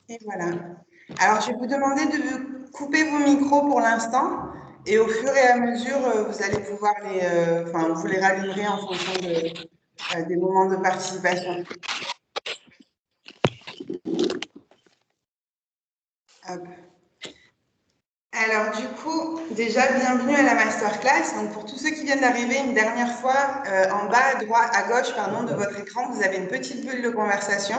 Et voilà. Alors, je vais vous demander de couper vos micros pour l'instant et au fur et à mesure, vous allez pouvoir enfin, vous les rallumerez en fonction des moments de participation. Hop. Alors, du coup, déjà, bienvenue à la masterclass. Donc, pour tous ceux qui viennent d'arriver une dernière fois, en bas à gauche, pardon, de votre écran, vous avez une petite bulle de conversation.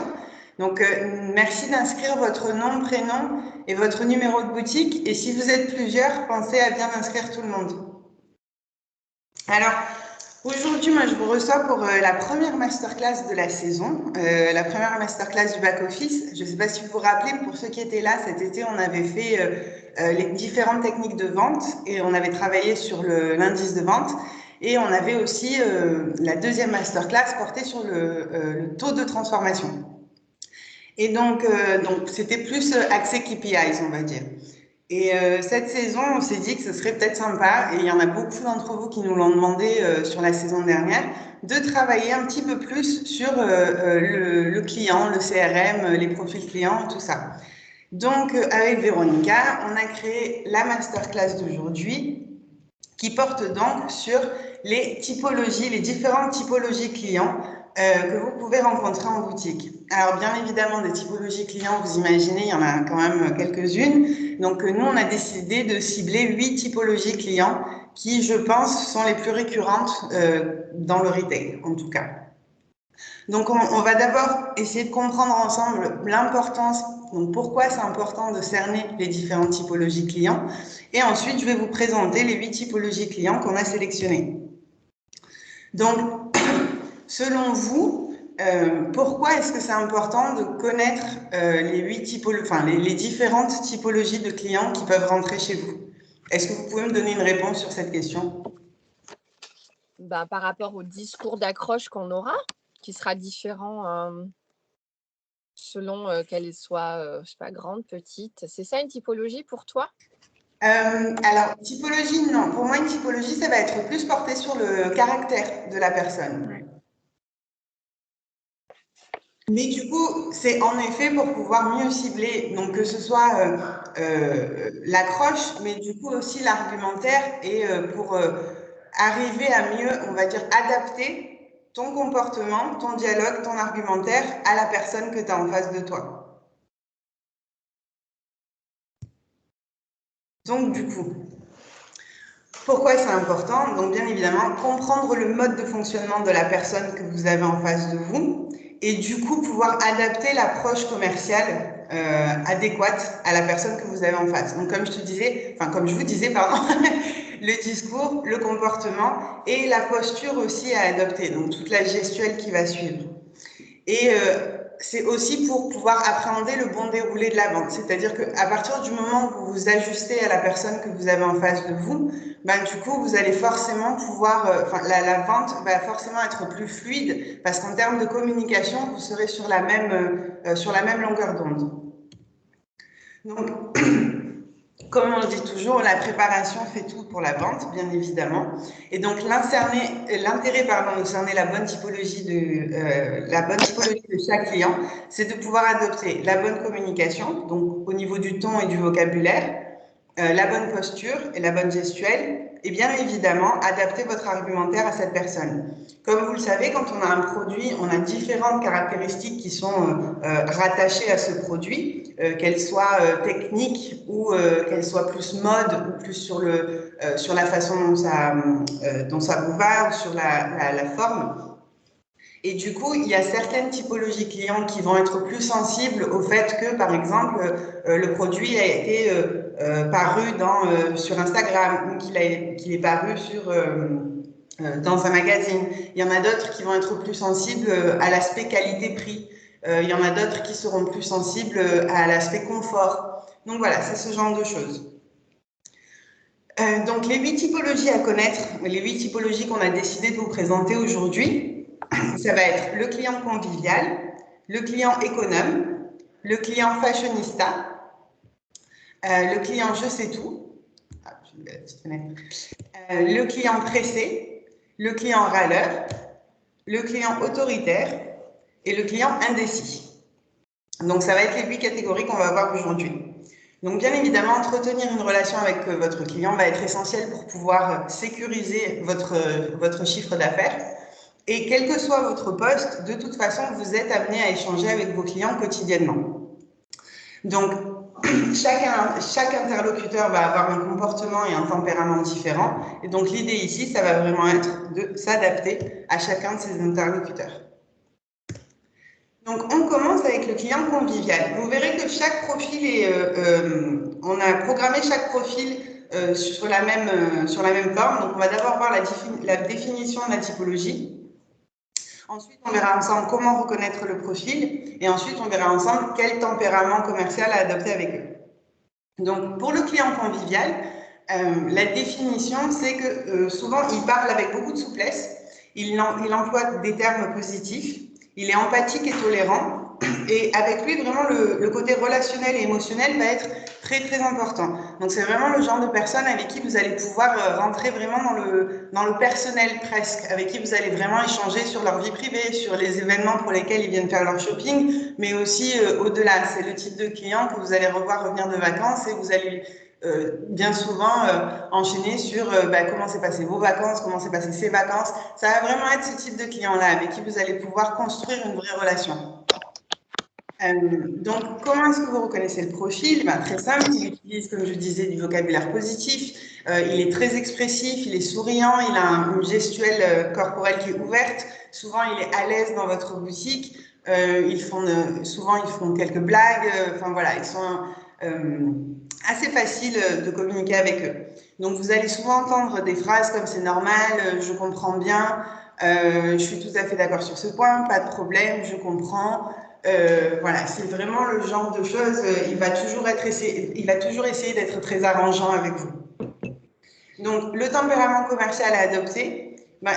Donc, merci d'inscrire votre nom, prénom et votre numéro de boutique. Et si vous êtes plusieurs, pensez à bien inscrire tout le monde. Alors, aujourd'hui, moi, je vous reçois pour la première masterclass de la saison, la première masterclass du back-office. Je ne sais pas si vous vous rappelez, mais pour ceux qui étaient là cet été, on avait fait les différentes techniques de vente et on avait travaillé sur l'indice de vente. Et on avait aussi la deuxième masterclass portée sur le taux de transformation. Et donc c'était plus axé KPIs, on va dire. Et cette saison, on s'est dit que ce serait peut-être sympa, et il y en a beaucoup d'entre vous qui nous l'ont demandé sur la saison dernière, de travailler un petit peu plus sur le client, le CRM, les profils clients, tout ça. Donc, avec Véronica, on a créé la masterclass d'aujourd'hui qui porte donc sur les typologies, les différentes typologies clients que vous pouvez rencontrer en boutique. Alors, bien évidemment, des typologies clients, vous imaginez, il y en a quand même quelques-unes. Donc, nous, on a décidé de cibler 8 typologies clients qui, je pense, sont les plus récurrentes dans le retail, en tout cas. Donc, on va d'abord essayer de comprendre ensemble l'importance, donc pourquoi c'est important de cerner les différentes typologies clients. Et ensuite, je vais vous présenter les 8 typologies clients qu'on a sélectionnées. Donc, selon vous, pourquoi est-ce que c'est important de connaître les différentes typologies de clients qui peuvent rentrer chez vous? Est-ce que vous pouvez me donner une réponse sur cette question? Par rapport au discours d'accroche qu'on aura, qui sera différent selon qu'elle soit, je sais pas, grande, petite. C'est ça une typologie pour toi? Alors, typologie, non. Pour moi, une typologie, ça va être plus porté sur le caractère de la personne. Mais du coup, c'est en effet pour pouvoir mieux cibler, donc que ce soit l'accroche, mais du coup aussi l'argumentaire et pour arriver à mieux, on va dire, adapter ton comportement, ton dialogue, ton argumentaire à la personne que tu as en face de toi. Donc du coup, pourquoi c'est important? Donc bien évidemment, comprendre le mode de fonctionnement de la personne que vous avez en face de vous et du coup pouvoir adapter l'approche commerciale adéquate à la personne que vous avez en face. Donc comme je vous disais, pardon, le discours, le comportement et la posture aussi à adopter, donc toute la gestuelle qui va suivre. Et c'est aussi pour pouvoir appréhender le bon déroulé de la vente. C'est-à-dire qu'à partir du moment où vous vous ajustez à la personne que vous avez en face de vous, du coup, vous allez forcément pouvoir, la vente va forcément être plus fluide parce qu'en termes de communication, vous serez sur la même longueur d'onde. Donc, comme on le dit toujours, la préparation fait tout pour la vente, bien évidemment. Et donc, l'intérêt de cerner la bonne typologie de chaque client, c'est de pouvoir adopter la bonne communication, donc au niveau du ton et du vocabulaire, la bonne posture et la bonne gestuelle, et bien évidemment, adapter votre argumentaire à cette personne. Comme vous le savez, quand on a un produit, on a différentes caractéristiques qui sont rattachées à ce produit, qu'elles soient techniques ou qu'elles soient plus mode ou plus sur la façon dont ça vous va ou sur la forme. Et du coup, il y a certaines typologies clients qui vont être plus sensibles au fait que, par exemple, le produit a été paru sur Instagram ou qu'il est paru dans un magazine. Il y en a d'autres qui vont être plus sensibles à l'aspect qualité-prix. Il y en a d'autres qui seront plus sensibles à l'aspect confort. Donc voilà, c'est ce genre de choses. Donc les 8 typologies à connaître, les 8 typologies qu'on a décidé de vous présenter aujourd'hui, ça va être le client convivial, le client économe, le client fashionista, le client je sais tout, le client pressé, le client râleur, le client autoritaire et le client indécis. Donc, ça va être les 8 catégories qu'on va voir aujourd'hui. Donc, bien évidemment, entretenir une relation avec votre client va être essentiel pour pouvoir sécuriser votre chiffre d'affaires. Et quel que soit votre poste, de toute façon, vous êtes amené à échanger avec vos clients quotidiennement. Donc, chaque interlocuteur va avoir un comportement et un tempérament différent. Et donc, l'idée ici, ça va vraiment être de s'adapter à chacun de ces interlocuteurs. Donc, on commence avec le client convivial. Vous verrez que chaque profil est... on a programmé chaque profil sur la même forme. Donc, on va d'abord voir la définition de la typologie. Ensuite, on verra ensemble comment reconnaître le profil. Et ensuite, on verra ensemble quel tempérament commercial à adopter avec eux. Donc, pour le client convivial, la définition, c'est que souvent, il parle avec beaucoup de souplesse. Il emploie des termes positifs. Il est empathique et tolérant. Et avec lui, vraiment, le côté relationnel et émotionnel va être très, très important. Donc, c'est vraiment le genre de personne avec qui vous allez pouvoir rentrer vraiment dans le personnel presque, avec qui vous allez vraiment échanger sur leur vie privée, sur les événements pour lesquels ils viennent faire leur shopping, mais aussi au-delà. C'est le type de client que vous allez revoir revenir de vacances et vous allez bien souvent enchaîner sur comment s'est passé vos vacances, comment s'est passé ses vacances. Ça va vraiment être ce type de client-là avec qui vous allez pouvoir construire une vraie relation. Donc, comment est-ce que vous reconnaissez le profil? Très simple, il utilise, comme je disais, du vocabulaire positif, il est très expressif, il est souriant, il a une gestuelle corporelle qui est ouverte, souvent il est à l'aise dans votre boutique, souvent ils font quelques blagues, enfin voilà, ils sont assez faciles de communiquer avec eux. Donc, vous allez souvent entendre des phrases comme « c'est normal, je comprends bien, je suis tout à fait d'accord sur ce point, pas de problème, je comprends ». Voilà, c'est vraiment le genre de choses, il va toujours essayer d'être très arrangeant avec vous. Donc, le tempérament commercial à adopter,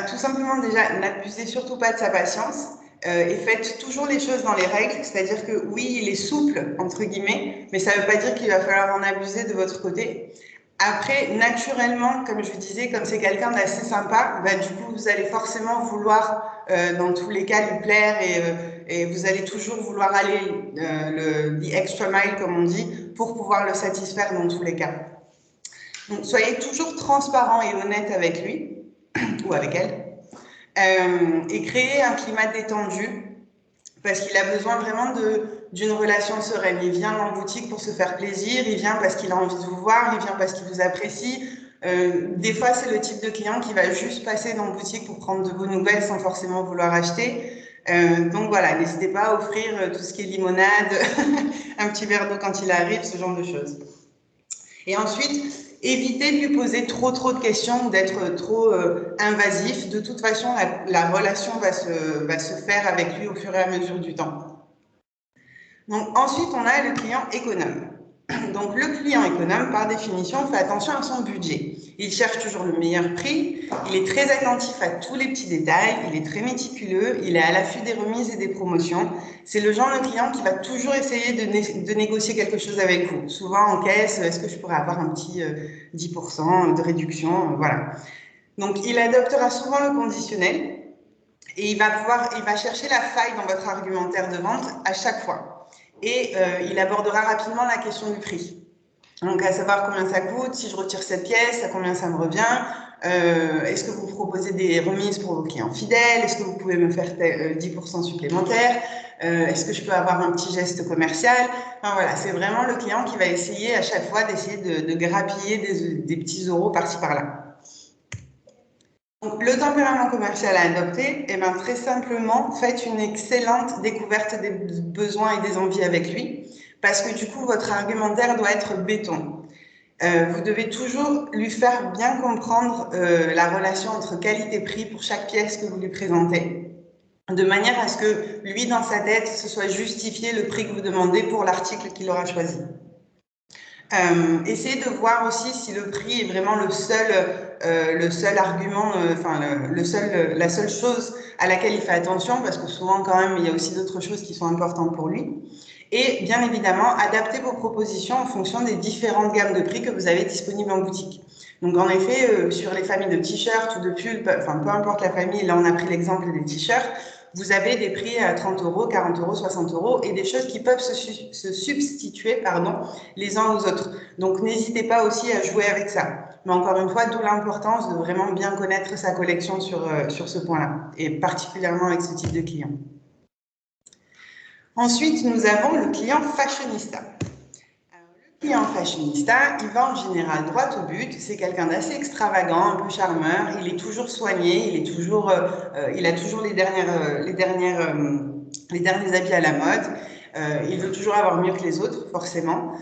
tout simplement déjà, n'abusez surtout pas de sa patience et faites toujours les choses dans les règles, c'est-à-dire que oui, il est souple, entre guillemets, mais ça ne veut pas dire qu'il va falloir en abuser de votre côté. Après, naturellement, comme je vous disais, comme c'est quelqu'un d'assez sympa, du coup, vous allez forcément vouloir, dans tous les cas, lui plaire et vous allez toujours vouloir aller the extra mile, comme on dit, pour pouvoir le satisfaire dans tous les cas. Donc, soyez toujours transparent et honnête avec lui ou avec elle et créez un climat détendu parce qu'il a besoin vraiment d'une relation sereine. Il vient en boutique pour se faire plaisir, il vient parce qu'il a envie de vous voir, il vient parce qu'il vous apprécie. Des fois, c'est le type de client qui va juste passer dans la boutique pour prendre de vos nouvelles sans forcément vouloir acheter. Donc voilà, n'hésitez pas à offrir tout ce qui est limonade, un petit verre d'eau quand il arrive, ce genre de choses. Et ensuite, évitez de lui poser trop de questions ou d'être trop invasif. De toute façon, la relation va se faire avec lui au fur et à mesure du temps. Donc, ensuite, on a le client économe. Donc, le client économe, par définition, fait attention à son budget. Il cherche toujours le meilleur prix, il est très attentif à tous les petits détails, il est très méticuleux, il est à l'affût des remises et des promotions. C'est le genre de client qui va toujours essayer de négocier quelque chose avec vous. Souvent en caisse, est-ce que je pourrais avoir un petit 10% de réduction, voilà. Donc, il adoptera souvent le conditionnel et il va chercher la faille dans votre argumentaire de vente à chaque fois. Et il abordera rapidement la question du prix. Donc, à savoir combien ça coûte, si je retire cette pièce, à combien ça me revient, est-ce que vous proposez des remises pour vos clients fidèles, est-ce que vous pouvez me faire 10% supplémentaire, est-ce que je peux avoir un petit geste commercial. Enfin, voilà, c'est vraiment le client qui va essayer à chaque fois d'essayer de grappiller des petits euros par-ci par-là. Donc, le tempérament commercial à adopter, très simplement, faites une excellente découverte des besoins et des envies avec lui, parce que du coup, votre argumentaire doit être béton. Vous devez toujours lui faire bien comprendre la relation entre qualité-prix pour chaque pièce que vous lui présentez, de manière à ce que lui, dans sa tête, ce soit justifié le prix que vous demandez pour l'article qu'il aura choisi. Essayez de voir aussi si le prix est vraiment le seul argument, la seule chose à laquelle il fait attention, parce que souvent quand même il y a aussi d'autres choses qui sont importantes pour lui. Et bien évidemment, adaptez vos propositions en fonction des différentes gammes de prix que vous avez disponibles en boutique. Donc en effet, sur les familles de t-shirts ou de pulls, peu importe la famille, là on a pris l'exemple des t-shirts, vous avez des prix à 30 €, 40 €, 60 € et des choses qui peuvent se substituer les uns aux autres. Donc, n'hésitez pas aussi à jouer avec ça. Mais encore une fois, d'où l'importance de vraiment bien connaître sa collection sur ce point-là, et particulièrement avec ce type de client. Ensuite, nous avons le client fashionista. Le client fashionista, il va en général droit au but. C'est quelqu'un d'assez extravagant, un peu charmeur. Il est toujours soigné, il a toujours les derniers habits à la mode. Il veut toujours avoir mieux que les autres, forcément.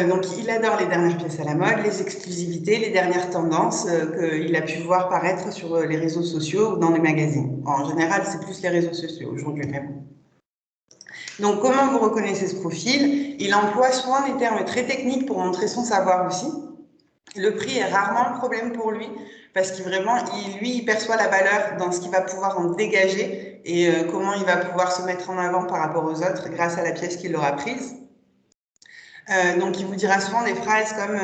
Donc, il adore les dernières pièces à la mode, les exclusivités, les dernières tendances qu'il a pu voir paraître sur les réseaux sociaux ou dans les magazines. En général, c'est plus les réseaux sociaux aujourd'hui, mais bon. Donc, comment vous reconnaissez ce profil? Il emploie souvent des termes très techniques pour montrer son savoir aussi. Le prix est rarement un problème pour lui parce qu'il il perçoit la valeur dans ce qu'il va pouvoir en dégager et comment il va pouvoir se mettre en avant par rapport aux autres grâce à la pièce qu'il aura prise. Donc, il vous dira souvent des phrases comme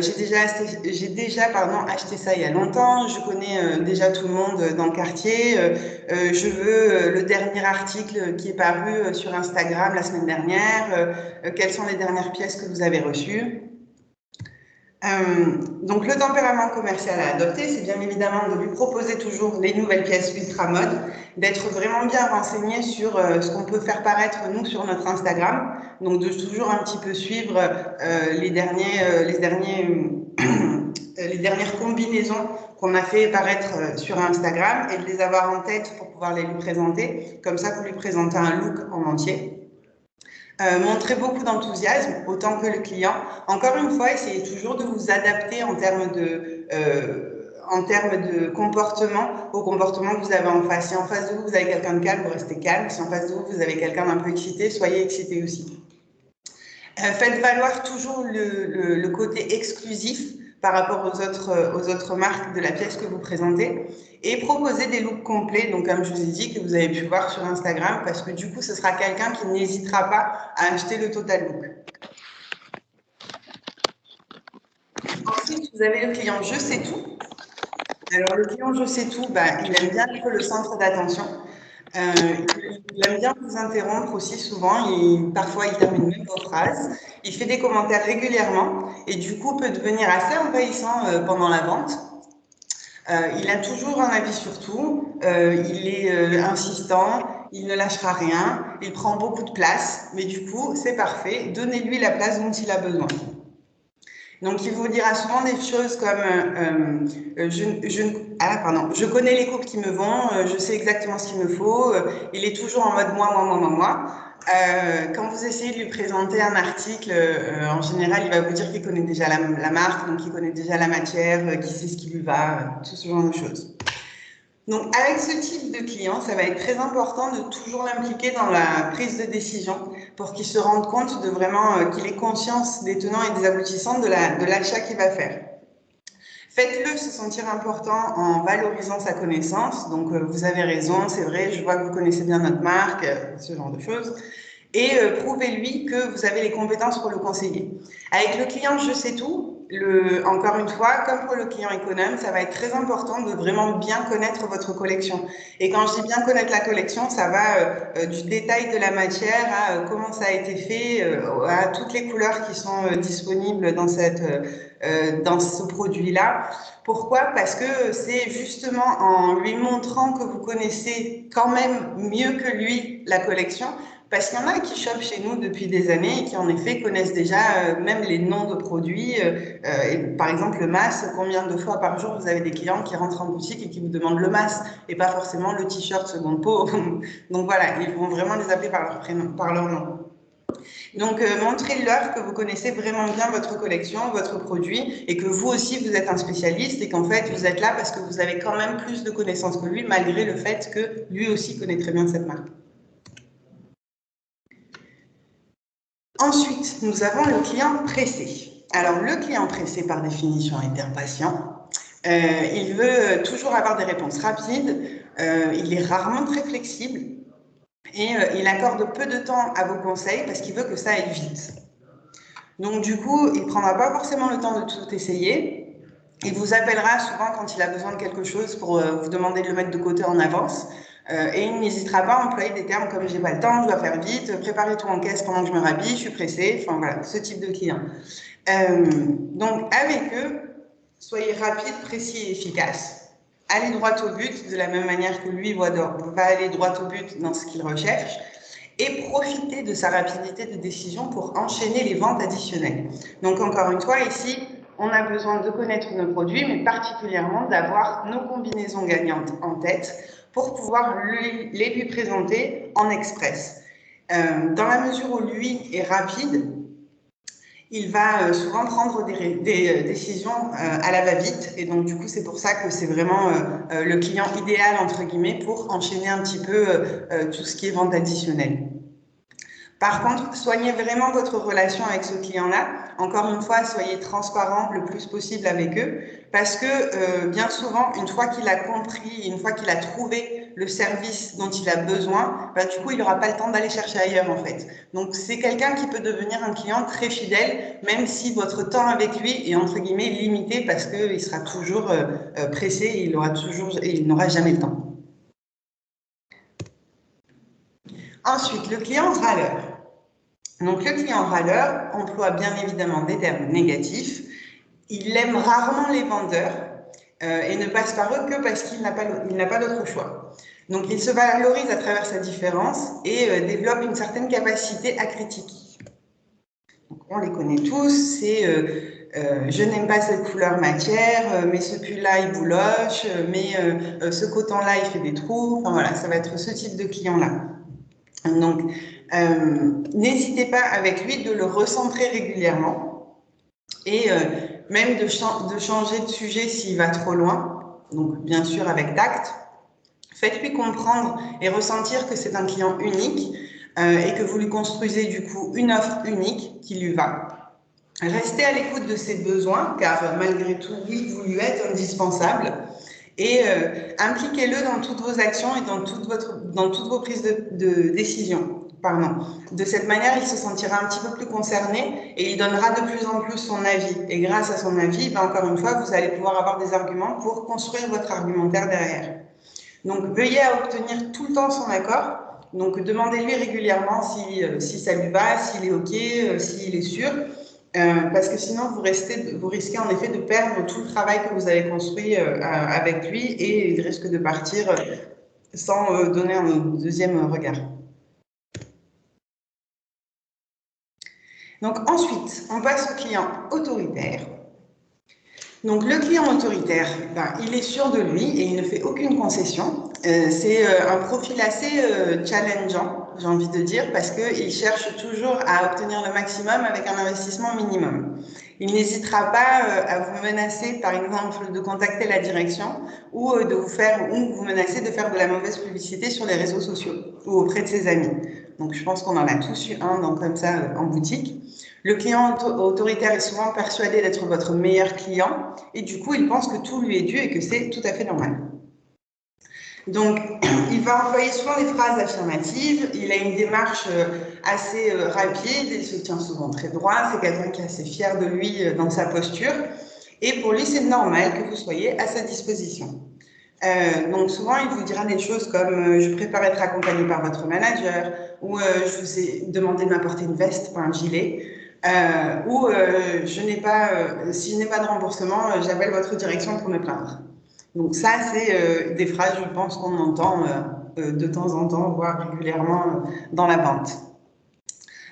j'ai déjà acheté ça il y a longtemps, je connais déjà tout le monde dans le quartier, je veux le dernier article qui est paru sur Instagram la semaine dernière, quelles sont les dernières pièces que vous avez reçues. Donc, le tempérament commercial à adopter, c'est bien évidemment de lui proposer toujours les nouvelles pièces ultra mode, d'être vraiment bien renseigné sur ce qu'on peut faire paraître nous sur notre Instagram, donc de toujours un petit peu suivre les dernières combinaisons qu'on a fait paraître sur Instagram et de les avoir en tête pour pouvoir les lui présenter. Comme ça, vous lui présentez un look en entier. Montrez beaucoup d'enthousiasme, autant que le client. Encore une fois, essayez toujours de vous adapter en termes de comportement au comportement que vous avez en face. Si en face de vous, vous avez quelqu'un de calme, vous restez calme. Si en face de vous, vous avez quelqu'un d'un peu excité, soyez excité aussi. Faites valoir toujours le côté exclusif par rapport aux autres marques de la pièce que vous présentez et proposez des looks complets, donc comme je vous ai dit, que vous avez pu voir sur Instagram, parce que du coup, ce sera quelqu'un qui n'hésitera pas à acheter le total look. Ensuite, vous avez le client je sais tout. Alors, le client je sais tout, il aime bien être le centre d'attention. Il aime bien vous interrompre aussi souvent, parfois il termine même vos phrases, il fait des commentaires régulièrement et du coup peut devenir assez envahissant pendant la vente. Il a toujours un avis sur tout, il est insistant, il ne lâchera rien, il prend beaucoup de place, mais du coup c'est parfait, donnez-lui la place dont il a besoin. Donc, il vous dira souvent des choses comme je connais les couples qui me vont, je sais exactement ce qu'il me faut. Il est toujours en mode moi. Quand vous essayez de lui présenter un article, en général, il va vous dire qu'il connaît déjà la marque, donc il connaît déjà la matière, qu'il sait ce qui lui va, tout ce genre de choses. Donc, avec ce type de client, ça va être très important de toujours l'impliquer dans la prise de décision pour qu'il se rende compte de vraiment, qu'il ait conscience des tenants et des aboutissants de l'achat qu'il va faire. Faites-le se sentir important en valorisant sa connaissance. Donc, vous avez raison, c'est vrai, je vois que vous connaissez bien notre marque, ce genre de choses. Et prouvez-lui que vous avez les compétences pour le conseiller. Avec le client je sais tout, encore une fois, comme pour le client économe, ça va être très important de vraiment bien connaître votre collection. Et quand je dis bien connaître la collection, ça va du détail de la matière à comment ça a été fait, à toutes les couleurs qui sont disponibles dans ce produit-là. Pourquoi? Parce que c'est justement en lui montrant que vous connaissez quand même mieux que lui la collection. Parce qu'il y en a qui chopent chez nous depuis des années et qui, en effet, connaissent déjà même les noms de produits. Et par exemple, le MAS, combien de fois par jour vous avez des clients qui rentrent en boutique et qui vous demandent le MAS et pas forcément le t-shirt seconde peau. Donc voilà, ils vont vraiment les appeler par leur prénom, par leur nom. Donc, montrez-leur que vous connaissez vraiment bien votre collection, votre produit, et que vous aussi, vous êtes un spécialiste et qu'en fait, vous êtes là parce que vous avez quand même plus de connaissances que lui, malgré le fait que lui aussi connaît très bien cette marque. Ensuite, nous avons le client pressé. Alors, le client pressé, par définition, est impatient. Il veut toujours avoir des réponses rapides. Il est rarement très flexible. Et il accorde peu de temps à vos conseils parce qu'il veut que ça aille vite. Donc, du coup, il ne prendra pas forcément le temps de tout essayer. Il vous appellera souvent quand il a besoin de quelque chose pour vous demander de le mettre de côté en avance. Et il n'hésitera pas à employer des termes comme « j'ai pas le temps, je dois faire vite, préparez tout en caisse pendant que je me rhabille, je suis pressée », enfin voilà, ce type de client. Donc avec eux, soyez rapide, précis et efficace. Allez droit au but, de la même manière que lui va aller droit au but dans ce qu'il recherche. Et profitez de sa rapidité de décision pour enchaîner les ventes additionnelles. Donc encore une fois, ici, on a besoin de connaître nos produits, mais particulièrement d'avoir nos combinaisons gagnantes en tête pour pouvoir les lui présenter en express. Dans la mesure où lui est rapide, il va souvent prendre des décisions à la va-vite. Et donc, du coup, c'est pour ça que c'est vraiment le client idéal, entre guillemets, pour enchaîner un petit peu tout ce qui est vente additionnelle. Par contre, soignez vraiment votre relation avec ce client-là. Encore une fois, soyez transparent le plus possible avec eux parce que bien souvent, une fois qu'il a compris, une fois qu'il a trouvé le service dont il a besoin, ben, du coup, il n'aura pas le temps d'aller chercher ailleurs en fait. Donc, c'est quelqu'un qui peut devenir un client très fidèle, même si votre temps avec lui est entre guillemets limité parce qu'il sera toujours pressé et il n'aura jamais le temps. Ensuite, le client râleur. Donc, le client râleur emploie bien évidemment des termes négatifs. Il aime rarement les vendeurs et ne passe par eux que parce qu'il n'a pas d'autre choix. Donc, il se valorise à travers sa différence et développe une certaine capacité à critiquer. Donc, on les connaît tous, c'est je n'aime pas cette couleur matière, mais ce pull-là, il bouloche, mais ce coton-là, il fait des trous. Enfin, voilà, ça va être ce type de client-là. Donc, n'hésitez pas avec lui de le recentrer régulièrement et même de changer de sujet s'il va trop loin, donc bien sûr avec tact. Faites-lui comprendre et ressentir que c'est un client unique et que vous lui construisez du coup une offre unique qui lui va. Restez à l'écoute de ses besoins car malgré tout, oui, vous lui êtes indispensable. Et impliquez-le dans toutes vos actions et dans toutes vos prises de décision. Pardon. De cette manière, il se sentira un petit peu plus concerné et il donnera de plus en plus son avis. Et grâce à son avis, ben, encore une fois, vous allez pouvoir avoir des arguments pour construire votre argumentaire derrière. Donc, veuillez à obtenir tout le temps son accord. Donc, demandez-lui régulièrement si ça lui va, s'il est OK, s'il est sûr. Parce que sinon, vous risquez en effet de perdre tout le travail que vous avez construit avec lui et il risque de partir sans donner un deuxième regard. Donc ensuite, on passe au client autoritaire. Donc le client autoritaire, ben, il est sûr de lui et il ne fait aucune concession. C'est un profil assez challengeant, j'ai envie de dire, parce qu'il cherche toujours à obtenir le maximum avec un investissement minimum. Il n'hésitera pas à vous menacer, par exemple, de contacter la direction ou vous menacer de faire de la mauvaise publicité sur les réseaux sociaux ou auprès de ses amis. Donc je pense qu'on en a tous eu un comme ça en boutique. Le client autoritaire est souvent persuadé d'être votre meilleur client et du coup, il pense que tout lui est dû et que c'est tout à fait normal. Donc, il va employer souvent des phrases affirmatives, il a une démarche assez rapide, il se tient souvent très droit, c'est quelqu'un qui est assez fier de lui dans sa posture et pour lui, c'est normal que vous soyez à sa disposition. Donc souvent, il vous dira des choses comme je préfère être accompagné par votre manager ou je vous ai demandé de m'apporter une veste, pas un gilet. Ou si je n'ai pas de remboursement, j'appelle votre direction pour me plaindre. Donc ça, c'est des phrases, je pense, qu'on entend de temps en temps, voire régulièrement dans la vente.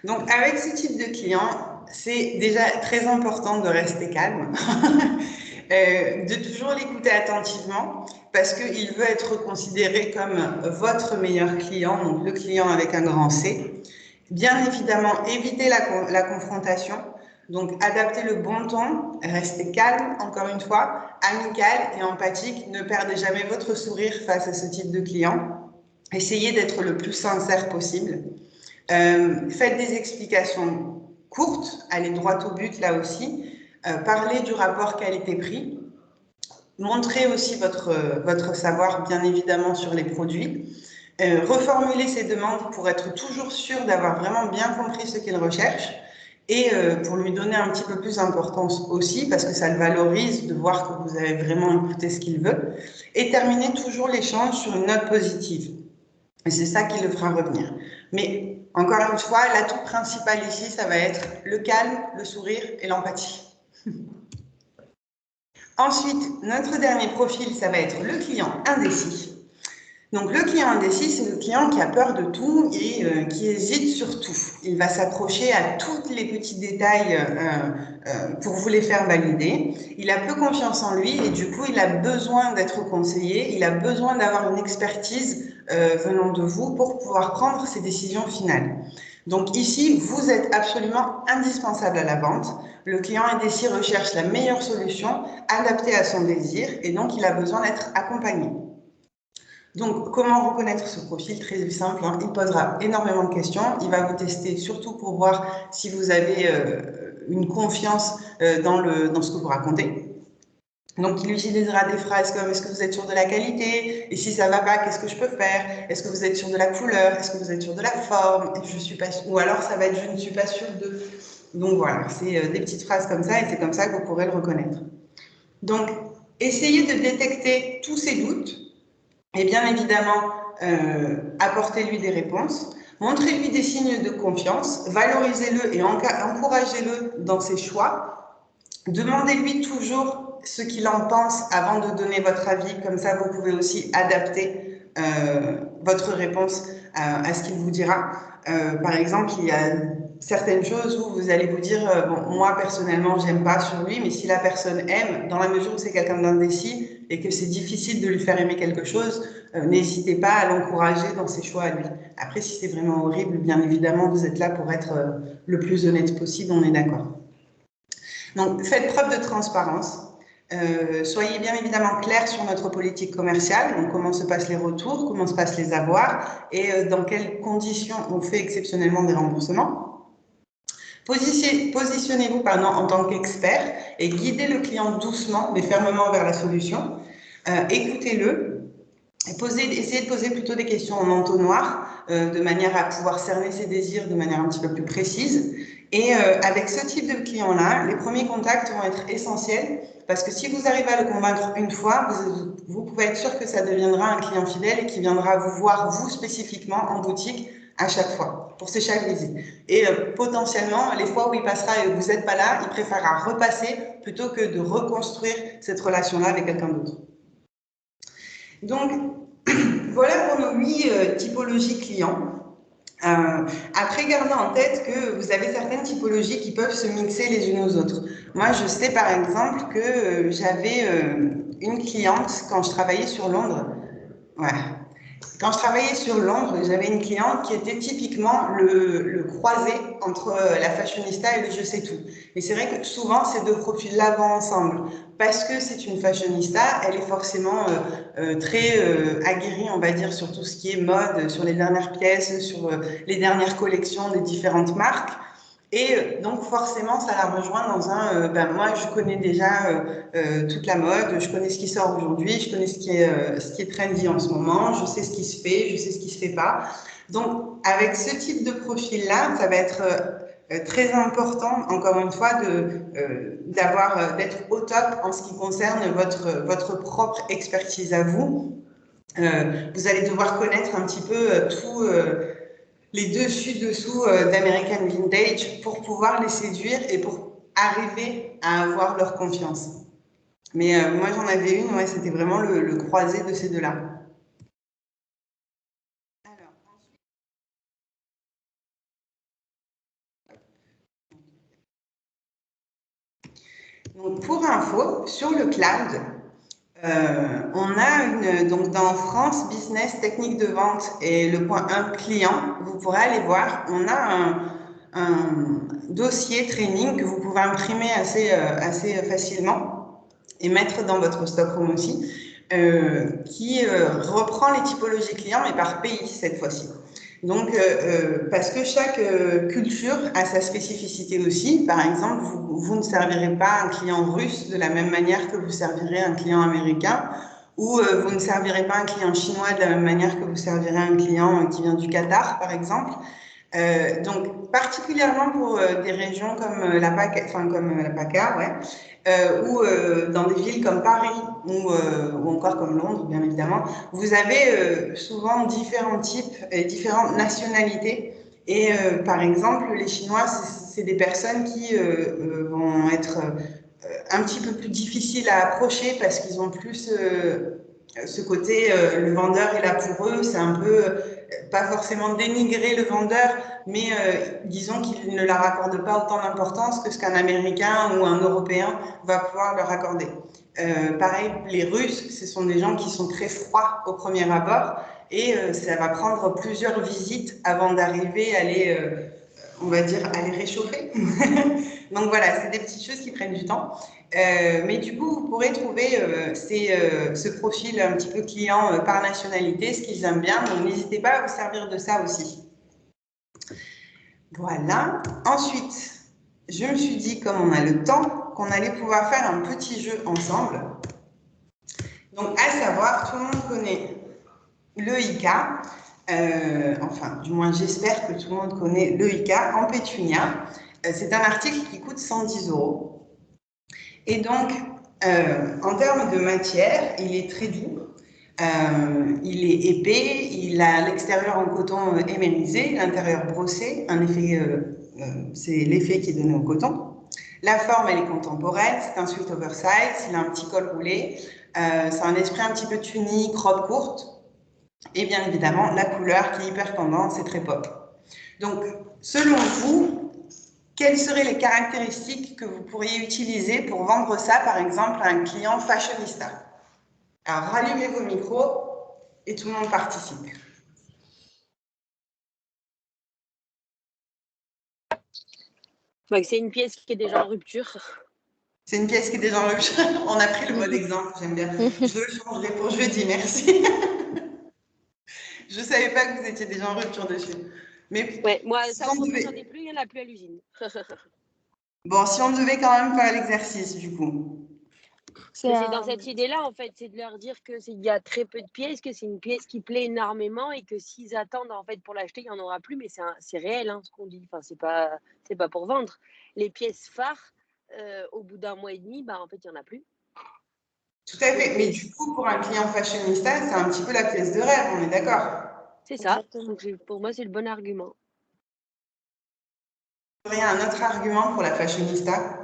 Donc avec ce type de client, c'est déjà très important de rester calme, de toujours l'écouter attentivement, parce qu'il veut être considéré comme votre meilleur client, donc le client avec un grand C. Bien évidemment, évitez la confrontation, donc adaptez le bon ton, restez calme, encore une fois, amical et empathique, ne perdez jamais votre sourire face à ce type de client. Essayez d'être le plus sincère possible. Faites des explications courtes, allez droit au but là aussi, parlez du rapport qualité-prix, montrez aussi votre savoir bien évidemment sur les produits, reformulez ces demandes pour être toujours sûr d'avoir vraiment bien compris ce qu'il recherche et pour lui donner un petit peu plus d'importance aussi parce que ça le valorise de voir que vous avez vraiment écouté ce qu'il veut et terminez toujours l'échange sur une note positive. Et c'est ça qui le fera revenir. Mais encore une fois, l'atout principal ici, ça va être le calme, le sourire et l'empathie. Ensuite, notre dernier profil, ça va être le client indécis. Donc, le client indécis, c'est le client qui a peur de tout et qui hésite sur tout. Il va s'accrocher à tous les petits détails pour vous les faire valider. Il a peu confiance en lui et du coup, il a besoin d'être conseillé. Il a besoin d'avoir une expertise venant de vous pour pouvoir prendre ses décisions finales. Donc ici, vous êtes absolument indispensable à la vente. Le client indécis recherche la meilleure solution adaptée à son désir et donc il a besoin d'être accompagné. Donc, comment reconnaître ce profil? Très simple, hein. Il posera énormément de questions. Il va vous tester surtout pour voir si vous avez une confiance dans ce que vous racontez. Donc, il utilisera des phrases comme « Est-ce que vous êtes sûr de la qualité? Et si ça ne va pas, qu'est-ce que je peux faire? Est-ce que vous êtes sûr de la couleur? Est-ce que vous êtes sûr de la forme? Je suis pas sûre. » Ou alors, ça va être « Je ne suis pas sûr de… » Donc, voilà, c'est des petites phrases comme ça et c'est comme ça que vous pourrez le reconnaître. Donc, essayez de détecter tous ces doutes. Et bien évidemment, apportez-lui des réponses, montrez-lui des signes de confiance, valorisez-le et encouragez-le dans ses choix. Demandez-lui toujours ce qu'il en pense avant de donner votre avis, comme ça vous pouvez aussi adapter votre réponse à ce qu'il vous dira. Par exemple, il y a certaines choses où vous allez vous dire bon, moi personnellement j'aime pas sur lui, mais si la personne aime, dans la mesure où c'est quelqu'un d'indécis et que c'est difficile de lui faire aimer quelque chose, n'hésitez pas à l'encourager dans ses choix à lui. Après, si c'est vraiment horrible, bien évidemment vous êtes là pour être le plus honnête possible, on est d'accord. Donc faites preuve de transparence. Soyez bien évidemment clair sur notre politique commerciale, donc comment se passent les retours, comment se passent les avoirs et dans quelles conditions on fait exceptionnellement des remboursements. Positionnez-vous en tant qu'expert et guidez le client doucement mais fermement vers la solution. Écoutez-le, essayez de poser plutôt des questions en entonnoir de manière à pouvoir cerner ses désirs de manière un petit peu plus précise. Et avec ce type de client-là, les premiers contacts vont être essentiels parce que si vous arrivez à le convaincre une fois, vous pouvez être sûr que ça deviendra un client fidèle et qui viendra vous voir, vous spécifiquement, en boutique à chaque fois, pour chaque visite. Et potentiellement, les fois où il passera et vous n'êtes pas là, il préférera repasser plutôt que de reconstruire cette relation-là avec quelqu'un d'autre. Donc, voilà pour nos 8 typologies clients. Après, gardez en tête que vous avez certaines typologies qui peuvent se mixer les unes aux autres. Moi, je sais par exemple que j'avais une cliente quand je travaillais sur Londres. Ouais. Quand je travaillais sur Londres, j'avais une cliente qui était typiquement le croisé entre la fashionista et le je sais tout. Et c'est vrai que souvent, ces deux profils-là vont ensemble. Parce que c'est une fashionista, elle est forcément très aguerrie, on va dire, sur tout ce qui est mode, sur les dernières pièces, sur les dernières collections des différentes marques. Et donc forcément, ça la rejoint dans un moi, je connais déjà toute la mode, je connais ce qui sort aujourd'hui, je connais ce qui est trendy en ce moment, je sais ce qui se fait, je sais ce qui se fait pas. Donc, avec ce type de profil-là, ça va être très important, encore une fois, d'être au top en ce qui concerne votre propre expertise à vous. Vous allez devoir connaître un petit peu tout les dessus-dessous d'American Vintage pour pouvoir les séduire et pour arriver à avoir leur confiance. Mais moi, j'en avais une, ouais, c'était vraiment le croisé de ces deux-là. Donc, pour info, sur le cloud, on a donc dans France Business Technique de vente et le point 1 client, vous pourrez aller voir, on a un dossier training que vous pouvez imprimer assez facilement et mettre dans votre stockroom aussi, qui reprend les typologies clients mais par pays cette fois-ci. Donc, parce que chaque culture a sa spécificité aussi. Par exemple, vous ne servirez pas un client russe de la même manière que vous servirez un client américain, ou vous ne servirez pas un client chinois de la même manière que vous servirez un client qui vient du Qatar, par exemple. Donc, particulièrement pour des régions comme la PACA, ouais, ou dans des villes comme Paris ou encore comme Londres, bien évidemment, vous avez souvent différents types et différentes nationalités. Et par exemple, les Chinois, c'est des personnes qui vont être un petit peu plus difficiles à approcher parce qu'ils ont plus ce côté, le vendeur est là pour eux, c'est un peu, pas forcément dénigrer le vendeur, mais disons qu'il ne leur accorde pas autant d'importance que ce qu'un Américain ou un Européen va pouvoir leur accorder. Pareil, les Russes, ce sont des gens qui sont très froids au premier abord et ça va prendre plusieurs visites avant d'arriver à les, on va dire, à les réchauffer. Donc voilà, c'est des petites choses qui prennent du temps. Mais du coup, vous pourrez trouver ce profil un petit peu client par nationalité, ce qu'ils aiment bien. Donc n'hésitez pas à vous servir de ça aussi. Voilà. Ensuite, je me suis dit, comme on a le temps, qu'on allait pouvoir faire un petit jeu ensemble. Donc, à savoir, tout le monde connaît le ICA. Enfin, du moins, j'espère que tout le monde connaît le ICA en pétunia. C'est un article qui coûte 110 €. Et donc, en termes de matière, il est très doux. Il est épais, il a l'extérieur en coton émérisé, l'intérieur brossé, c'est l'effet qui est donné au coton. La forme, elle est contemporaine, c'est un sweat oversize, il a un petit col roulé, c'est un esprit un petit peu tunique, robe courte, et bien évidemment, la couleur qui est hyper tendance, c'est très pop. Donc, selon vous, quelles seraient les caractéristiques que vous pourriez utiliser pour vendre ça, par exemple, à un client fashionista? Alors, rallumez vos micros et tout le monde participe. C'est une pièce qui est déjà en rupture. C'est une pièce qui est déjà en rupture. On a pris le bon exemple, j'aime bien. Je le changerai pour jeudi, merci. Je ne savais pas que vous étiez déjà en rupture dessus. Mais ouais, moi, si ça, on j'en devait... ai plus, il n'y en a plus à l'usine. Bon, si on devait quand même faire l'exercice, du coup. C'est dans cette idée-là, en fait, c'est de leur dire qu'il y a très peu de pièces, que c'est une pièce qui plaît énormément et que s'ils attendent, en fait, pour l'acheter, il n'y en aura plus. Mais c'est réel, hein, ce qu'on dit. Enfin, c'est pas pour vendre. Les pièces phares, au bout d'un mois et demi, en fait, il n'y en a plus. Tout à fait. Mais du coup, pour un client fashionista, c'est un petit peu la pièce de rêve, on est d'accord? C'est ça. Donc, pour moi, c'est le bon argument. Vous auriez un autre argument pour la fashionista?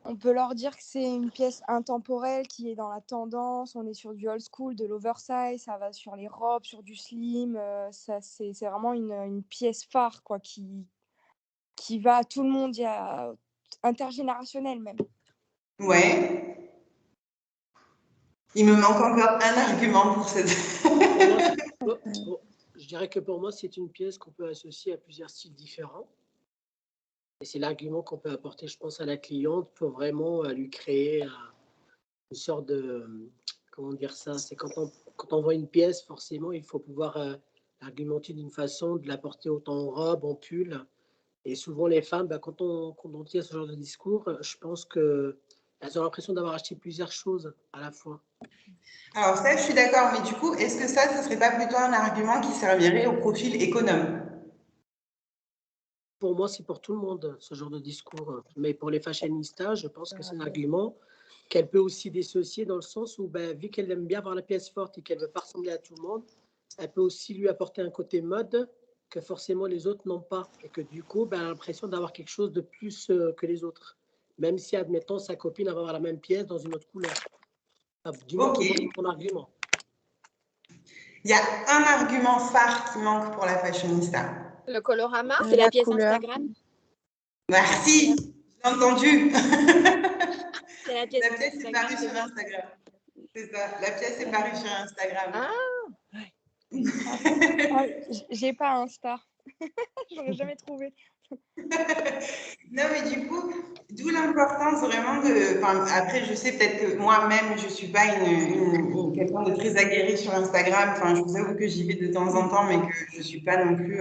On peut leur dire que c'est une pièce intemporelle qui est dans la tendance. On est sur du old school, de l'oversize, ça va sur les robes, sur du slim. C'est vraiment une pièce phare quoi, qui va à tout le monde, intergénérationnel même. Ouais. Il me manque encore un argument pour cette... Je dirais que pour moi, c'est une pièce qu'on peut associer à plusieurs styles différents. Et c'est l'argument qu'on peut apporter, je pense, à la cliente pour vraiment lui créer une sorte de... Comment dire ça? C'est quand on voit une pièce, forcément, il faut pouvoir argumenter d'une façon, de la porter autant en robe, en pull. Et souvent, les femmes, quand on tient ce genre de discours, je pense qu'elles ont l'impression d'avoir acheté plusieurs choses à la fois. Alors ça, je suis d'accord, mais du coup, est-ce que ça ne serait pas plutôt un argument qui servirait au profil économe? Pour moi, c'est pour tout le monde, ce genre de discours. Mais pour les fashionistas, je pense que c'est un argument qu'elle peut aussi dissocier dans le sens où, vu qu'elle aime bien avoir la pièce forte et qu'elle ne veut pas ressembler à tout le monde, elle peut aussi lui apporter un côté mode que forcément les autres n'ont pas. Et que du coup, elle a l'impression d'avoir quelque chose de plus que les autres. Même si, admettons, sa copine va avoir la même pièce dans une autre couleur. Du moins, pour mon argument. Il y a un argument phare qui manque pour la fashionista. Le colorama, c'est la pièce couleur. Instagram. Merci, j'ai entendu. La pièce est parue sur Instagram. C'est ça, la pièce est parue sur Instagram. J'ai pas Insta. J'aurais jamais trouvé. Non, mais du coup, d'où l'importance vraiment de... après, je sais peut-être que moi-même, je ne suis pas quelqu'un de très aguerri sur Instagram. Je vous avoue que j'y vais de temps en temps, mais que je ne suis pas non plus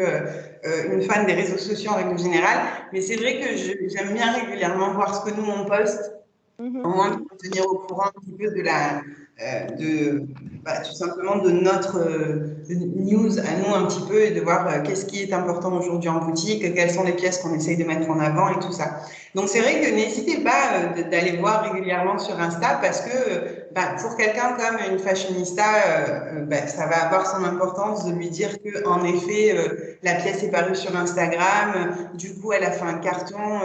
une fan des réseaux sociaux en règle générale. Mais c'est vrai que j'aime bien régulièrement voir ce que nous, on poste, au moins pour me tenir au courant un petit peu tout simplement de notre news à nous un petit peu et de voir qu'est-ce qui est important aujourd'hui en boutique, quelles sont les pièces qu'on essaye de mettre en avant et tout ça. Donc c'est vrai que n'hésitez pas d'aller voir régulièrement sur Insta parce que pour quelqu'un comme une fashionista, ça va avoir son importance de lui dire que en effet la pièce est parue sur Instagram, du coup elle a fait un carton,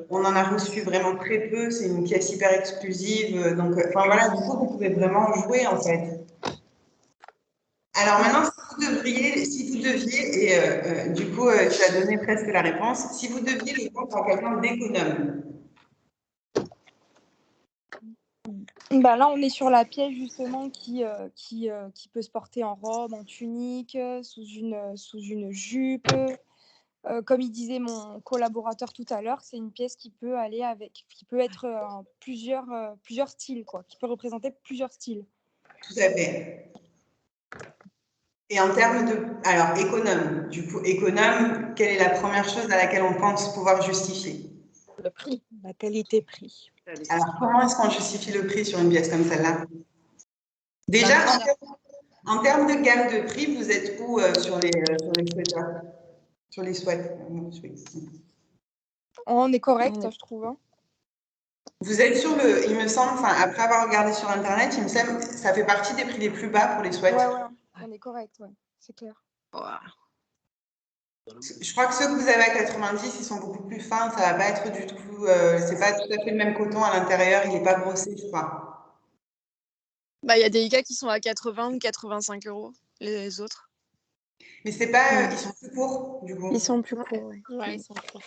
on en a reçu vraiment très peu, c'est une pièce hyper exclusive, donc enfin voilà, du coup vous pouvez vraiment jouer en fait. Alors maintenant, si vous deviez, et du coup, tu as donné presque la réponse, si vous deviez le vendre à quelqu'un d'économe. Là, on est sur la pièce justement qui peut se porter en robe, en tunique, sous une jupe. Comme il disait mon collaborateur tout à l'heure, c'est une pièce qui peut être plusieurs styles, quoi, qui peut représenter plusieurs styles. Tout à fait. Et en termes de... Alors, économe. Du coup, économe, quelle est la première chose à laquelle on pense pouvoir justifier? Le prix. La qualité-prix. Alors, comment est-ce qu'on justifie le prix sur une pièce comme celle-là? Déjà, en termes de gamme de prix, vous êtes où sur les sweaters? Sur les sweats? On est correct, je trouve. Hein. Vous êtes sur il me semble, après avoir regardé sur Internet, il me semble, ça fait partie des prix les plus bas pour les sweats. Ouais, on est correct, ouais, c'est clair. Je crois que ceux que vous avez à 90, ils sont beaucoup plus fins, ça va pas être du tout, c'est pas tout à fait le même coton à l'intérieur, il n'est pas brossé, je crois. Il y a des gars qui sont à 80 ou 85 €, les autres. Mais c'est pas, ils sont plus courts, du coup. Ils sont plus courts, ouais. Ils sont plus courts.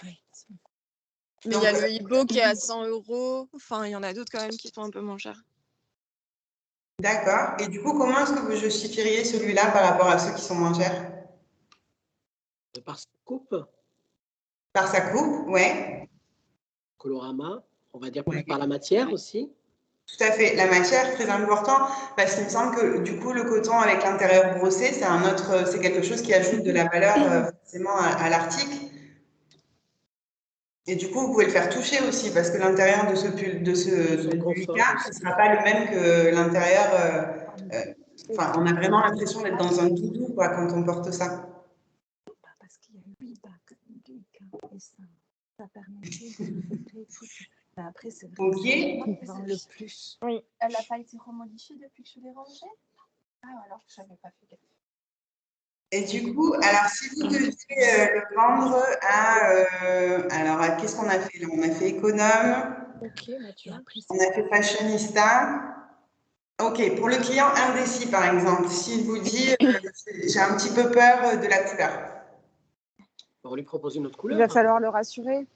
Mais il y a le Ibo qui est à 100 €. Enfin, il y en a d'autres quand même qui sont un peu moins chers. D'accord. Et du coup, comment est-ce que vous justifieriez celui-là par rapport à ceux qui sont moins chers? Par sa coupe. Par sa coupe, ouais. Colorama, on va dire plus par la matière aussi. Tout à fait. La matière, très important, parce qu'il me semble que du coup, le coton avec l'intérieur brossé, c'est quelque chose qui ajoute de la valeur forcément à l'article. Et du coup, vous pouvez le faire toucher aussi, parce que l'intérieur de ce pull, de ce dulica, ce ne sera pas le même que l'intérieur. On a vraiment l'impression d'être dans un doudou quoi, quand on porte ça. Parce qu'il y a 8 bacs dulica et ça permet de filtrer tout. Mais après, c'est vrai que c'est le plus. Oui. Elle n'a pas été remodifiée depuis que je l'ai rangée? Ah, alors je n'avais pas fait gaffe. Et du coup, alors si vous deviez le vendre à qu'est-ce qu'on a fait là? On a fait économe, on a fait fashionista. Ok, pour le client indécis par exemple, s'il vous dit j'ai un petit peu peur de la couleur. On lui propose une autre couleur. Il va falloir le rassurer.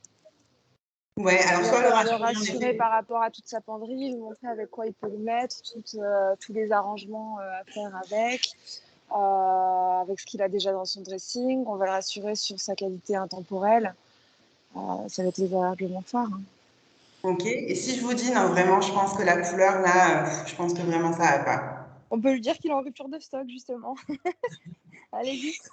Ouais, alors soit le rassurer par rapport à toute sa penderie, lui montrer avec quoi il peut le mettre, tous les arrangements à faire avec ce qu'il a déjà dans son dressing. On va le rassurer sur sa qualité intemporelle. Ça va être les arguments phares. Hein. Ok, et si je vous dis non, vraiment, je pense que la couleur là, je pense que vraiment ça va pas. On peut lui dire qu'il est en rupture de stock justement. Allez vite.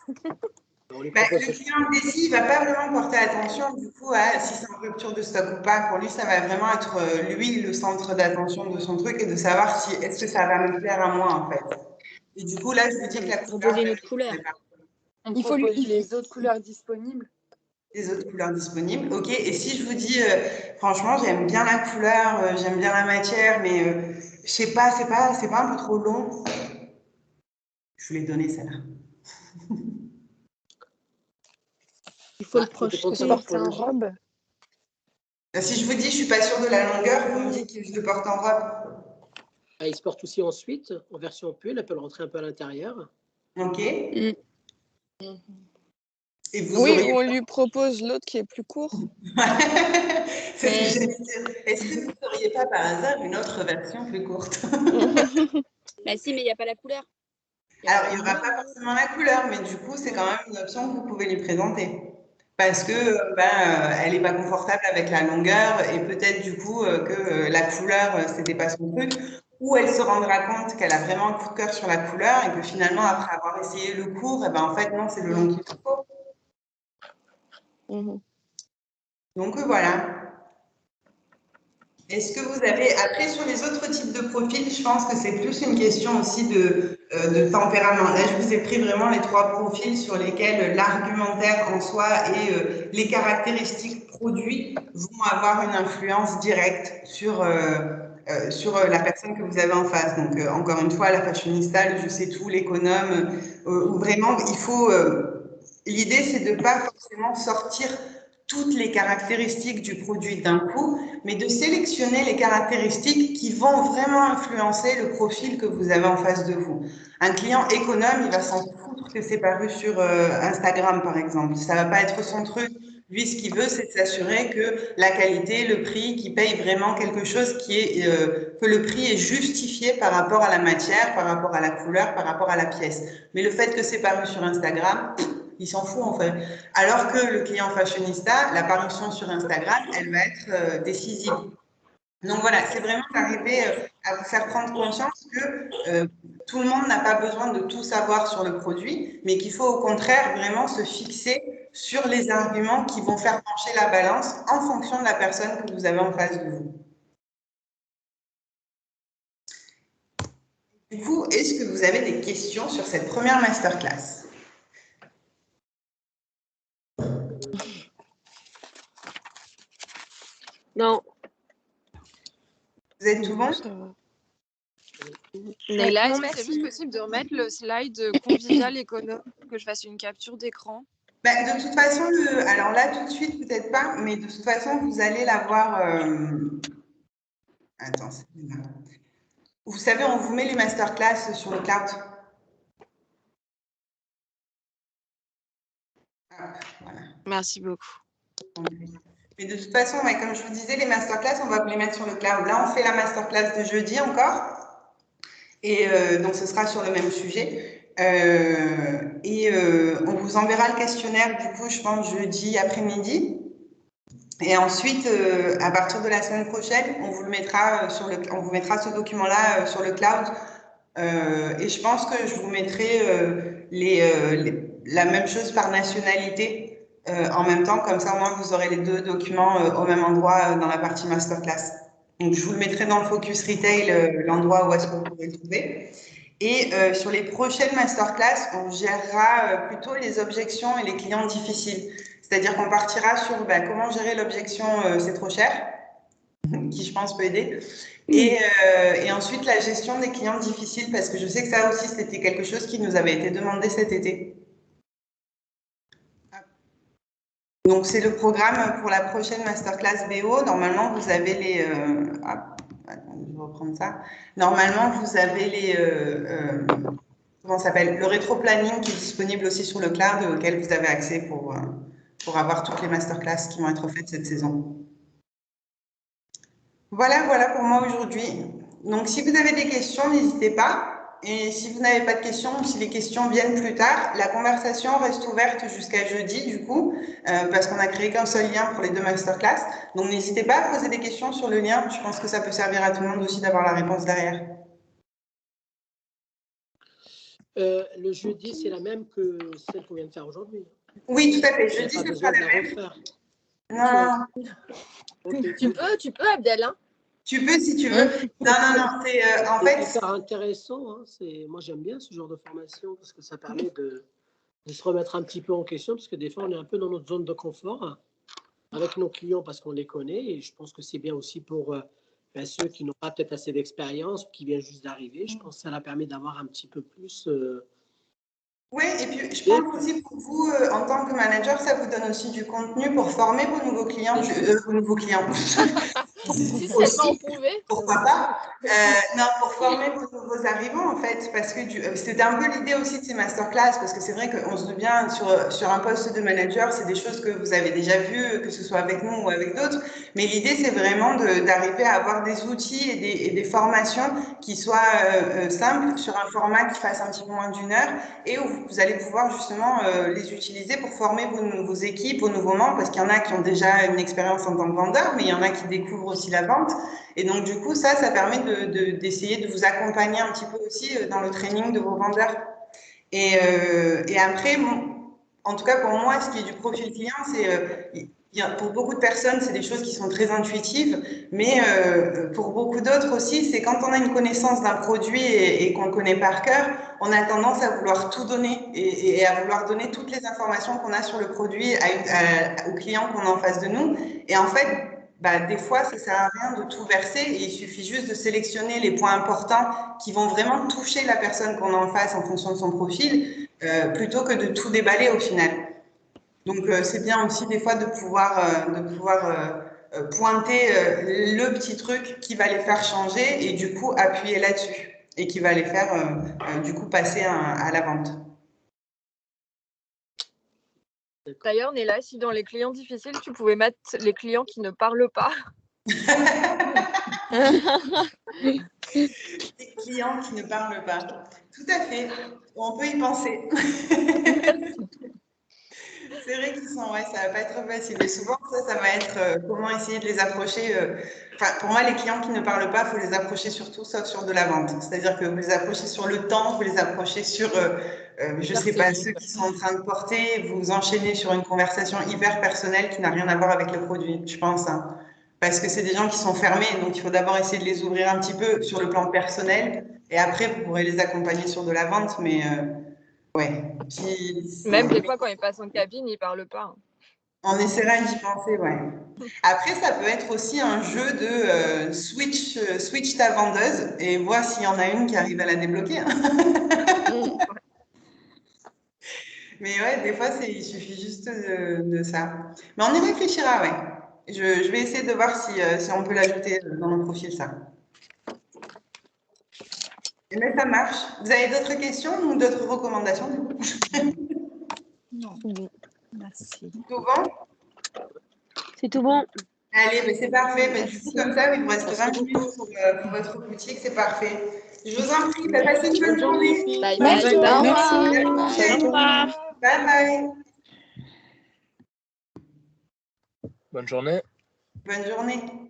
Le client indécis, il ne va pas vraiment porter attention du coup à si c'est en rupture de stock ou pas. Pour lui, ça va vraiment être lui le centre d'attention de son truc et de savoir si est-ce que ça va me plaire à moi en fait. Et du coup là, je vous dis que la couleur. Proposer une autre couleur. Il faut lui les autres couleurs disponibles. Les autres couleurs disponibles, ok. Et si je vous dis, franchement, j'aime bien la couleur, j'aime bien la matière, mais je sais pas, c'est pas un peu trop long. Je vous l'ai donné celle-là. Il faut le porter en robe. Si je vous dis, je suis pas sûre de la longueur, vous me dites que je le porte en robe. Il se porte aussi ensuite en version pull, elle peut le rentrer un peu à l'intérieur. Ok. Et vous oui, on lui propose l'autre qui est plus court. C'est ce que j'allais dire. Est-ce que vous n'auriez pas par hasard une autre version plus courte? Bah si, mais il n'y a pas la couleur. Alors, il n'y aura pas forcément la couleur, mais du coup, c'est quand même une option que vous pouvez lui présenter. Parce que elle n'est pas confortable avec la longueur et peut-être du coup que la couleur, c'était pas son truc. Ou elle se rendra compte qu'elle a vraiment un coup de cœur sur la couleur et que finalement, après avoir essayé le court, en fait, non, c'est le long qu'il faut. Donc voilà. Est-ce que vous avez, après sur les autres types de profils, je pense que c'est plus une question aussi de de tempérament. Là, je vous ai pris vraiment les 3 profils sur lesquels l'argumentaire en soi et les caractéristiques produits vont avoir une influence directe sur la personne que vous avez en face. Donc, encore une fois, la fashionista, le je sais tout, l'économe, où vraiment, il faut... L'idée, c'est de ne pas forcément sortir toutes les caractéristiques du produit d'un coup, mais de sélectionner les caractéristiques qui vont vraiment influencer le profil que vous avez en face de vous. Un client économe, il va s'en foutre que c'est paru sur Instagram, par exemple. Ça ne va pas être son truc. Lui, ce qu'il veut, c'est de s'assurer que la qualité, le prix, qu'il paye vraiment quelque chose qui est, que le prix est justifié par rapport à la matière, par rapport à la couleur, par rapport à la pièce. Mais le fait que c'est paru sur Instagram, il s'en fout en fait. Alors que le client fashionista, l'apparition sur Instagram, elle va être décisive. Donc voilà, c'est vraiment d'arriver à vous faire prendre conscience que tout le monde n'a pas besoin de tout savoir sur le produit, mais qu'il faut au contraire vraiment se fixer sur les arguments qui vont faire pencher la balance en fonction de la personne que vous avez en face de vous. Du coup, est-ce que vous avez des questions sur cette première masterclass ? Non. Vous êtes tout bon ? Leïla, Non, est-ce que merci. c'est juste possible de remettre le slide convivial économe, que je fasse une capture d'écran? Ben, de toute façon, alors là, tout de suite, peut-être pas, mais de toute façon, vous allez l'avoir. Attends, c'est là. Vous savez, on vous met les masterclass sur le cloud. Hop, voilà. Merci beaucoup. Mais de toute façon, ouais, comme je vous disais, les masterclass, on va vous les mettre sur le cloud. Là, on fait la masterclass de jeudi encore. Et donc, ce sera sur le même sujet. On vous enverra le questionnaire, du coup, je pense, jeudi après-midi. Et ensuite, à partir de la semaine prochaine, on vous mettra ce document-là sur le cloud. Et je pense que je vous mettrai la même chose par nationalité en même temps. Comme ça, au moins, vous aurez les 2 documents au même endroit dans la partie masterclass. Donc, je vous le mettrai dans le focus retail, l'endroit où est-ce que vous pouvez le trouver. Et sur les prochaines masterclass, on gérera plutôt les objections et les clients difficiles. C'est-à-dire qu'on partira sur comment gérer l'objection c'est trop cher, qui je pense peut aider. Et ensuite, la gestion des clients difficiles, parce que je sais que ça aussi, c'était quelque chose qui nous avait été demandé cet été. Donc, c'est le programme pour la prochaine masterclass BO. Normalement, vous avez les... Attends, je vais reprendre ça. Normalement, vous avez les... comment ça s'appelle? Le rétro-planning qui est disponible aussi sur le cloud, auquel vous avez accès pour avoir toutes les masterclass qui vont être faites cette saison. Voilà pour moi aujourd'hui. Donc, si vous avez des questions, n'hésitez pas. Et si vous n'avez pas de questions ou si les questions viennent plus tard, la conversation reste ouverte jusqu'à jeudi, du coup, parce qu'on n'a créé qu'un seul lien pour les 2 masterclass. Donc, n'hésitez pas à poser des questions sur le lien. Je pense que ça peut servir à tout le monde aussi d'avoir la réponse derrière. Le jeudi, c'est la même que celle qu'on vient de faire aujourd'hui. Oui, tout à fait. Il n'y a Jeudi, pas ce besoin sera de la la même. refaire. Non. Okay. Tu peux, Abdel, hein? Tu peux si tu veux. Non, c'est en fait. C'est hyper intéressant. Hein. Moi, j'aime bien ce genre de formation parce que ça permet de se remettre un petit peu en question parce que des fois, on est un peu dans notre zone de confort avec nos clients parce qu'on les connaît. Et je pense que c'est bien aussi pour ceux qui n'ont pas peut-être assez d'expérience, qui viennent juste d'arriver. Je pense que ça leur permet d'avoir un petit peu plus. Oui, et puis je pense aussi pour vous, en tant que manager, ça vous donne aussi du contenu pour former vos nouveaux clients. Vos nouveaux clients. Si seulement on pouvait. Pourquoi pas non, pour former vos nouveaux arrivants, en fait, parce que c'était un peu l'idée aussi de ces masterclass, parce que c'est vrai qu'on se doute bien, sur un poste de manager, c'est des choses que vous avez déjà vues, que ce soit avec nous ou avec d'autres, mais l'idée, c'est vraiment d'arriver à avoir des outils et des formations qui soient simples, sur un format qui fasse un petit peu moins d'1 heure, et où vous allez pouvoir justement les utiliser pour former vos équipes, vos nouveaux membres, parce qu'il y en a qui ont déjà une expérience en tant que vendeur, mais il y en a qui découvrent aussi la vente. Et donc, du coup, ça permet d'essayer de vous accompagner un petit peu aussi dans le training de vos vendeurs. Et après, en tout cas, pour moi, ce qui est du profil client, c'est pour beaucoup de personnes, c'est des choses qui sont très intuitives, mais pour beaucoup d'autres aussi, c'est quand on a une connaissance d'un produit et qu'on le connaît par cœur, on a tendance à vouloir tout donner et à vouloir donner toutes les informations qu'on a sur le produit au client qu'on a en face de nous. Et en fait, des fois, ça ne sert à rien de tout verser et il suffit juste de sélectionner les points importants qui vont vraiment toucher la personne qu'on a en face en fonction de son profil, plutôt que de tout déballer au final. Donc, c'est bien aussi des fois de pouvoir pointer le petit truc qui va les faire changer et du coup appuyer là-dessus et qui va les faire du coup passer à la vente. D'ailleurs, Néla, si dans les clients difficiles, tu pouvais mettre les clients qui ne parlent pas. Les clients qui ne parlent pas. Tout à fait. On peut y penser. C'est vrai qu'ils sont, ouais, ça va pas être facile. Mais souvent, ça va être comment essayer de les approcher. Enfin, pour moi, les clients qui ne parlent pas, il faut les approcher surtout, sauf sur de la vente. C'est-à-dire que vous les approchez sur le temps, vous les approchez sur, je sais pas, ceux qui sont en train de porter, vous enchaînez sur une conversation hyper personnelle qui n'a rien à voir avec le produit, je pense. Hein. Parce que c'est des gens qui sont fermés, donc il faut d'abord essayer de les ouvrir un petit peu sur le plan personnel, et après, vous pourrez les accompagner sur de la vente, mais ouais. Puis, Même des fois, quand ils passent en cabine, ils ne parlent pas. On essaiera d'y penser, ouais. Après, ça peut être aussi un jeu de switch ta vendeuse et vois s'il y en a une qui arrive à la débloquer. Mais ouais, des fois, il suffit juste de ça. Mais on y réfléchira, ouais. Je vais essayer de voir si on peut l'ajouter dans nos profils, ça. Mais ça marche. Vous avez d'autres questions ou d'autres recommandations, du coup? Non. Merci. Tout bon? C'est tout bon. Allez, mais c'est parfait. Du coup, comme ça, il vous reste 20 minutes pour votre boutique, c'est parfait. Je vous en prie, passez une bonne journée. Bye Merci. bye. Merci. Bye bye. Bonne journée. Bonne journée.